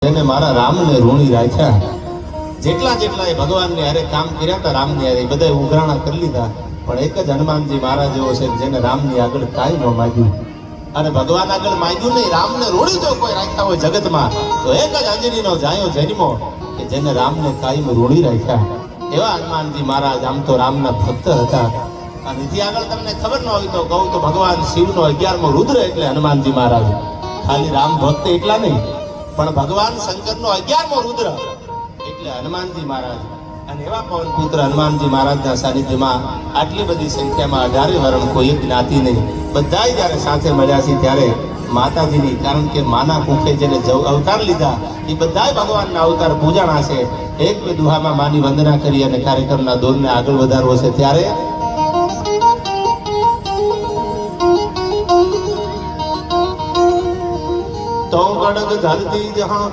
એને મારા રામને ઋણી રાખ્યા. જેટલા જેટલા એ ભગવાનને હારે કામ કર્યા હતા રામની હારે બધા ઉઘરાણા કરી લીધા, પણ એક જ હનુમાનજી મહારાજ એવો છે જેને રામની આગળ કાંઈ ન માગ્યું. અને ભગવાન આગળ માગ્યું નહીં, રામને ઋણી જો કોઈ રાખ્યા હોય જગતમાં તો એક જ અંજનીનો જાયો જન્મો કે જેને રામને કાયમ ઋણી રાખ્યા. એવા હનુમાનજી મહારાજ આમ તો રામના ભક્ત હતા. અને એથી આગળ તમને ખબર ન હોય તો કહું તો ભગવાન શિવનો 11મો રુદ્ર એટલે હનુમાનજી મહારાજ. ખાલી રામ ભક્ત એટલા નહીં, પણ ભગવાન શંકરનો 11મો રુદ્ર એટલે હનુમાનજી મહારાજ. અને એવા પવન પુત્ર હનુમાનજી મહારાજના સાનિધ્યમાં આટલી બધી સંખ્યામાં 18 વર્ણ કોઈ જ્ઞાતિ નહીં, બધાય જ્યારે સાથે મળ્યા છે ત્યારે માતાજીની, કારણ કે માના કુખે જેને અવતાર લીધા એ બધાય ભગવાનના અવતાર પૂજાણા છે. એક બે દુહામાં માની વંદના કરી અને કાર્યક્રમના દોરને આગળ વધારવો છે. ત્યારે તો ગડગ ધરતી જહાં